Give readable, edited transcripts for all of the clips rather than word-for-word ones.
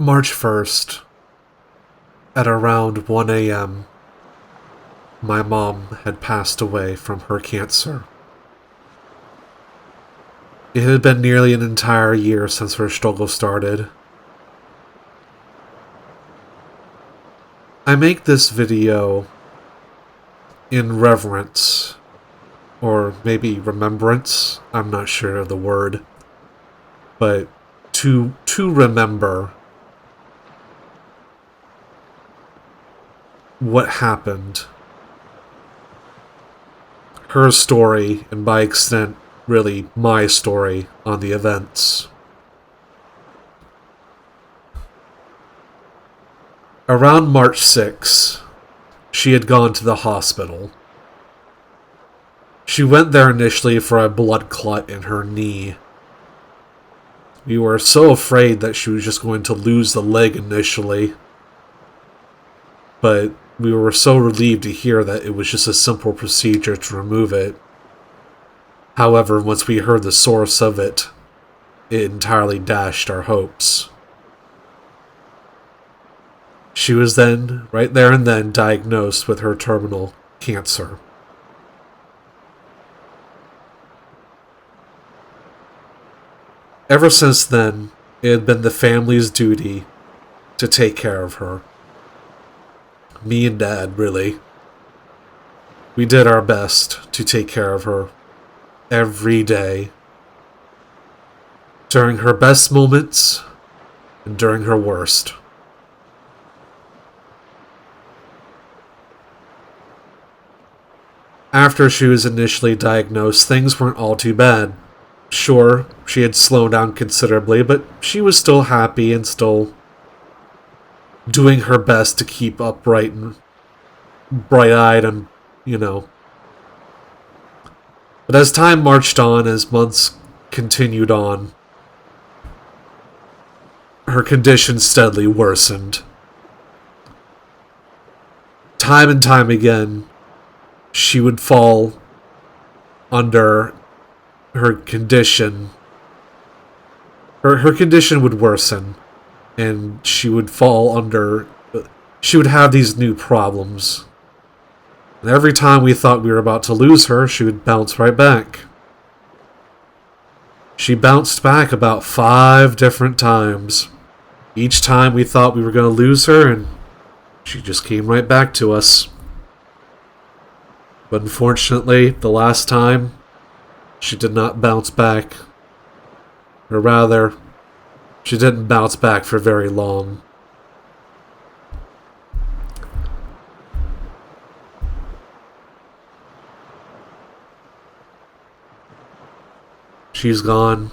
March 1st, at around 1 a.m., my mom had passed away from her cancer. It had been nearly an entire year since her struggle started. I make this video in reverence, or maybe remembrance, I'm not sure of the word, but to remember what happened. Her story, and by extent, really my story on the events. Around March 6, she had gone to the hospital. She went there initially for a blood clot in her knee. We were so afraid that she was just going to lose the leg initially, but we were so relieved to hear that it was just a simple procedure to remove it. However, once we heard the source of it, it entirely dashed our hopes. She was then, right there and then, diagnosed with her terminal cancer. Ever since then, it had been the family's duty to take care of her. Me and Dad, really. We did our best to take care of her every day. During her best moments and during her worst. After she was initially diagnosed, things weren't all too bad. Sure, she had slowed down considerably, but she was still happy and still doing her best to keep upright and bright-eyed and, But as time marched on, as months continued on, her condition steadily worsened. Time and time again, she would fall under her condition. Her condition would worsen, and she would fall under... She would have these new problems. And every time we thought we were about to lose her, she would bounce right back. She bounced back about 5 different times. Each time we thought we were going to lose her, and she just came right back to us. But unfortunately, the last time, she did not bounce back. Or rather, she didn't bounce back for very long. She's gone.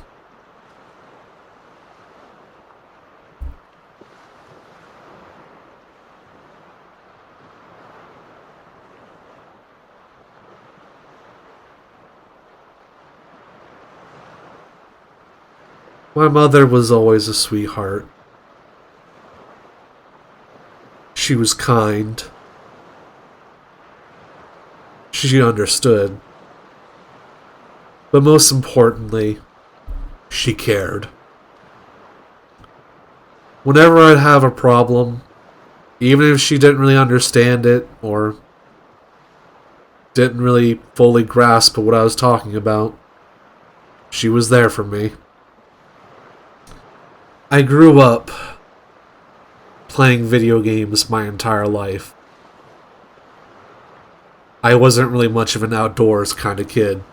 My mother was always a sweetheart. She was kind. She understood. But most importantly, she cared. Whenever I'd have a problem, even if she didn't really understand it or didn't really fully grasp what I was talking about, she was there for me. I grew up playing video games my entire life. I wasn't really much of an outdoors kind of kid.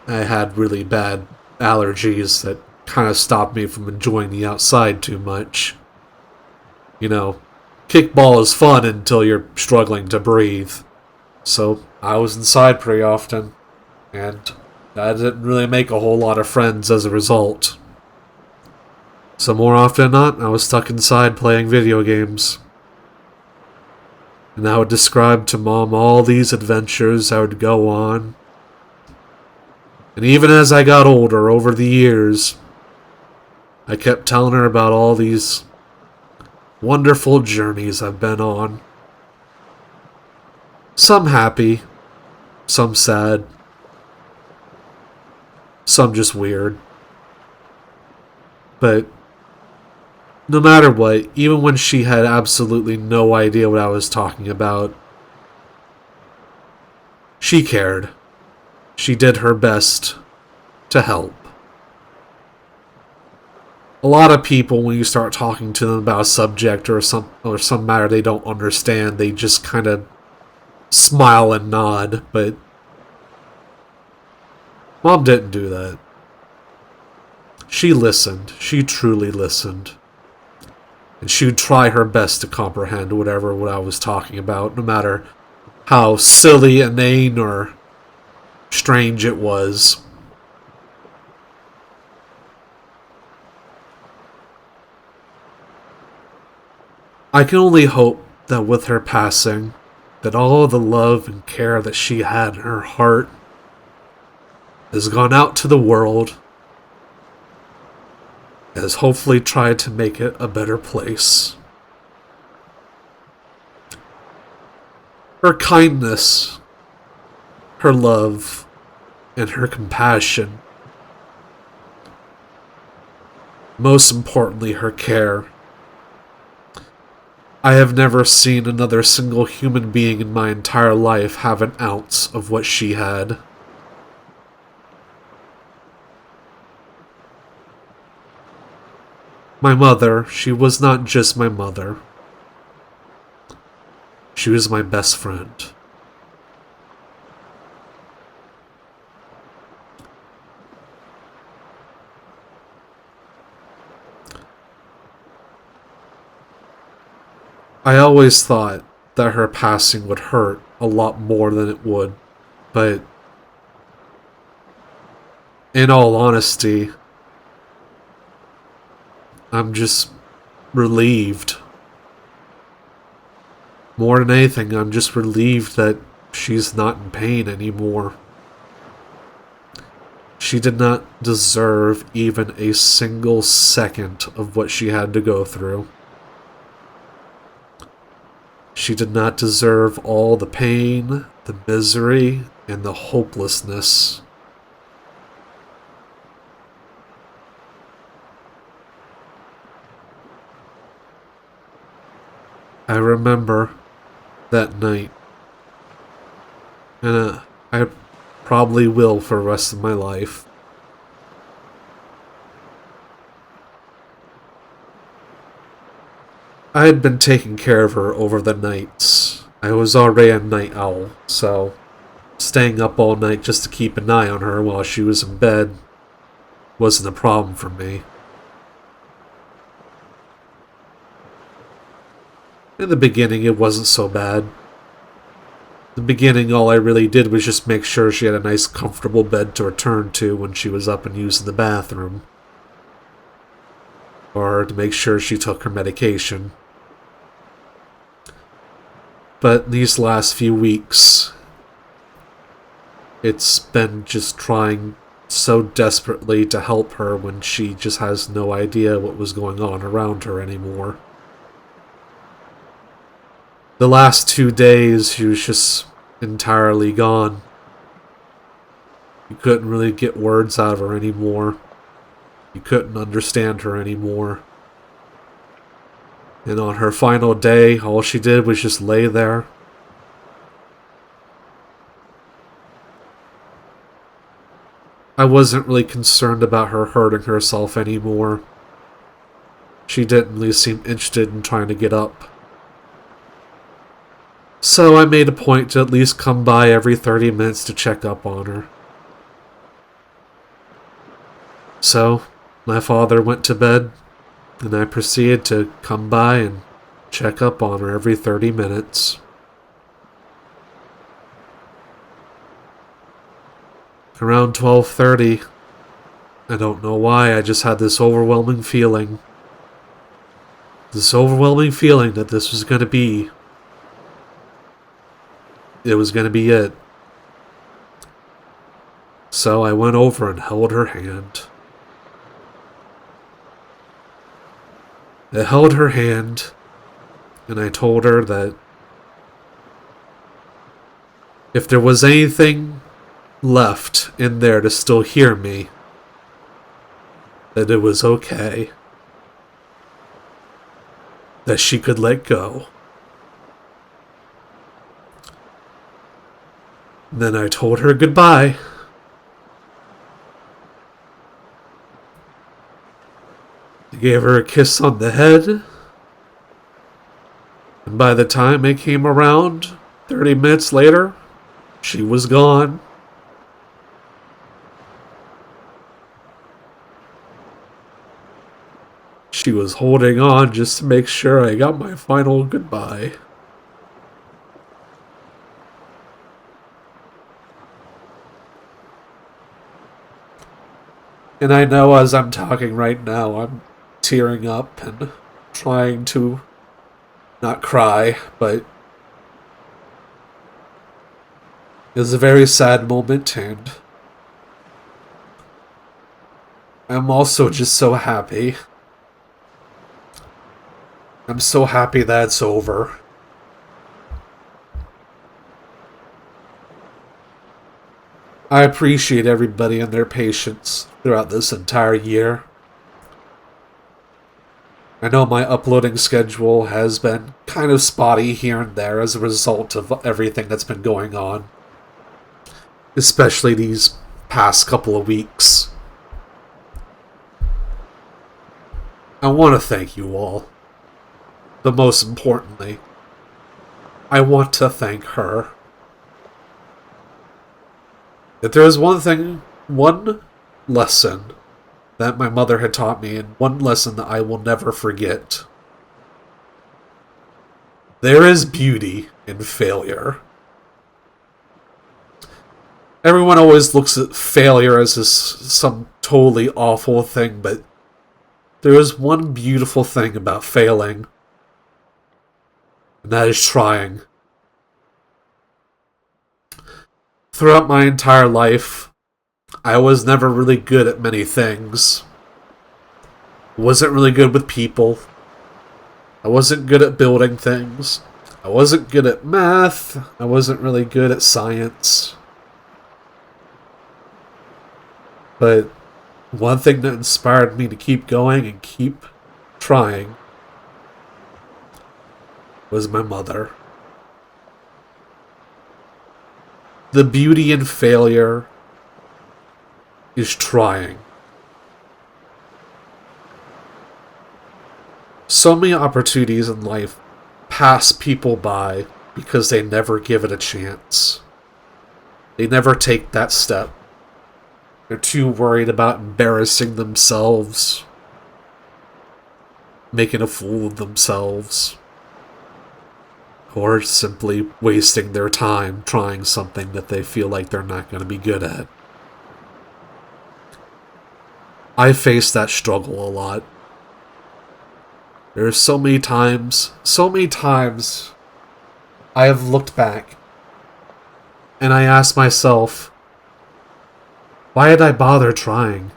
I had really bad allergies that kind of stopped me from enjoying the outside too much. Kickball is fun until you're struggling to breathe. So I was inside pretty often, and I didn't really make a whole lot of friends as a result. So more often than not, I was stuck inside playing video games. And I would describe to Mom all these adventures I would go on. And even as I got older over the years, I kept telling her about all these wonderful journeys I've been on. Some happy, some sad, some just weird. But no matter what, even when she had absolutely no idea what I was talking about, she cared. She did her best to help. A lot of people, when you start talking to them about a subject or some matter they don't understand, they just kind of smile and nod, but Mom didn't do that. She listened. She truly listened. And she would try her best to comprehend what I was talking about, no matter how silly, inane, or strange it was. I can only hope that with her passing, that all the love and care that she had in her heart has gone out to the world, has hopefully tried to make it a better place. Her kindness, her love, and her compassion, most importantly her care. I have never seen another single human being in my entire life have an ounce of what she had. My mother, she was not just my mother. She was my best friend. I always thought that her passing would hurt a lot more than it would, but in all honesty, I'm just relieved. More than anything, I'm just relieved that she's not in pain anymore. She did not deserve even a single second of what she had to go through. She did not deserve all the pain, the misery, and the hopelessness. I remember that night, and I probably will for the rest of my life. I had been taking care of her over the nights. I was already a night owl, so staying up all night just to keep an eye on her while she was in bed wasn't a problem for me. In the beginning, it wasn't so bad. In the beginning, all I really did was just make sure she had a nice, comfortable bed to return to when she was up and using the bathroom. Or to make sure she took her medication. But these last few weeks, it's been just trying so desperately to help her when she just has no idea what was going on around her anymore. The last 2 days, she was just entirely gone. You couldn't really get words out of her anymore. You couldn't understand her anymore. And on her final day, all she did was just lay there. I wasn't really concerned about her hurting herself anymore. She didn't really seem interested in trying to get up. So I made a point to at least come by every 30 minutes to check up on her. So, my father went to bed, and I proceeded to come by and check up on her every 30 minutes. Around 12:30, I don't know why, I just had this overwhelming feeling. This overwhelming feeling that this was going to be it. So I went over and held her hand. I held her hand, and I told her that if there was anything left in there to still hear me, that it was okay. that she could let go. Then I told her goodbye. I gave her a kiss on the head. And by the time it came around, 30 minutes later, she was gone. She was holding on just to make sure I got my final goodbye. And I know as I'm talking right now, I'm tearing up and trying to not cry, but it was a very sad moment, and I'm also just so happy. I'm so happy that it's over. I appreciate everybody and their patience throughout this entire year. I know my uploading schedule has been kind of spotty here and there as a result of everything that's been going on. Especially these past couple of weeks. I want to thank you all. But most importantly, I want to thank her. If there is one lesson that my mother had taught me, and one lesson that I will never forget, there is beauty in failure. Everyone always looks at failure as some totally awful thing, but there is one beautiful thing about failing, and that is trying. Throughout my entire life, I was never really good at many things. Wasn't really good with people. I wasn't good at building things. I wasn't good at math. I wasn't really good at science. But one thing that inspired me to keep going and keep trying was my mother. The beauty in failure is trying. So many opportunities in life pass people by because they never give it a chance. They never take that step. They're too worried about embarrassing themselves, making a fool of themselves, or simply wasting their time trying something that they feel like they're not going to be good at. I face that struggle a lot. There are so many times I have looked back and I asked myself, why did I bother trying?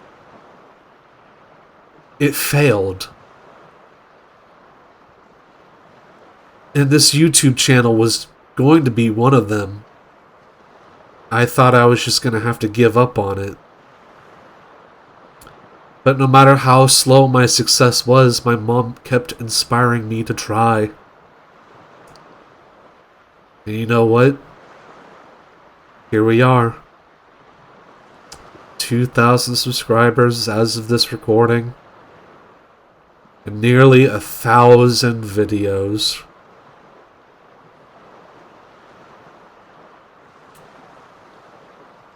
It failed. And this YouTube channel was going to be one of them. I thought I was just going to have to give up on it. But no matter how slow my success was, my mom kept inspiring me to try. And you know what? Here we are. 2,000 subscribers as of this recording. And nearly 1,000 videos.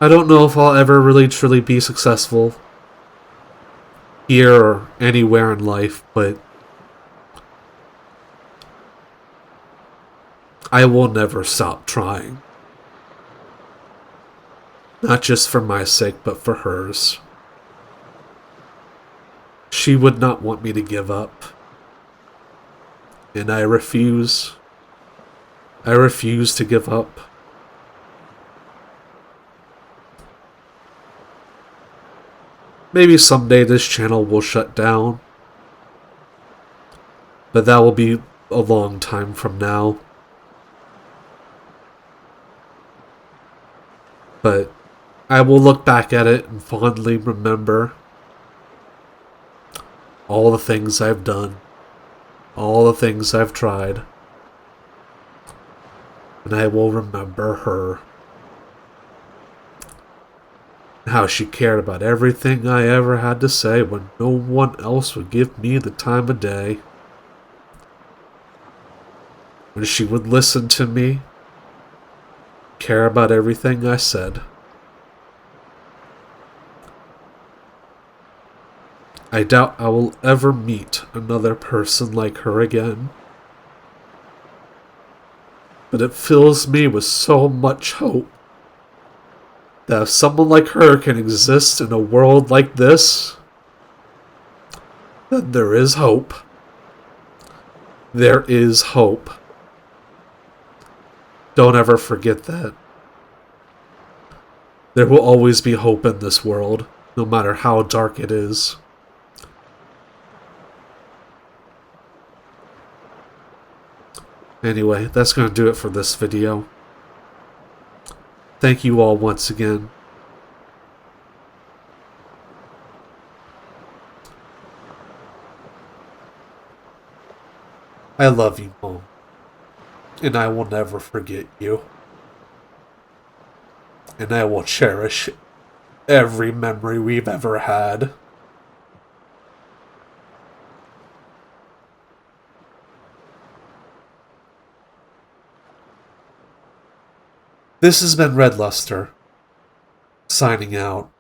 I don't know if I'll ever really truly be successful here or anywhere in life, but I will never stop trying. Not just for my sake, but for hers. She would not want me to give up. And I refuse. I refuse to give up. Maybe someday this channel will shut down. But that will be a long time from now. But I will look back at it and fondly remember all the things I've done. all the things I've tried. And I will remember her. How she cared about everything I ever had to say when no one else would give me the time of day. When she would listen to me, care about everything I said. I doubt I will ever meet another person like her again. But it fills me with so much hope that if someone like her can exist in a world like this, then there is hope. There is hope. Don't ever forget that. There will always be hope in this world, no matter how dark it is. Anyway, that's going to do it for this video. Thank you all once again. I love you, Mom. And I will never forget you. And I will cherish every memory we've ever had. This has been Red Luster, signing out.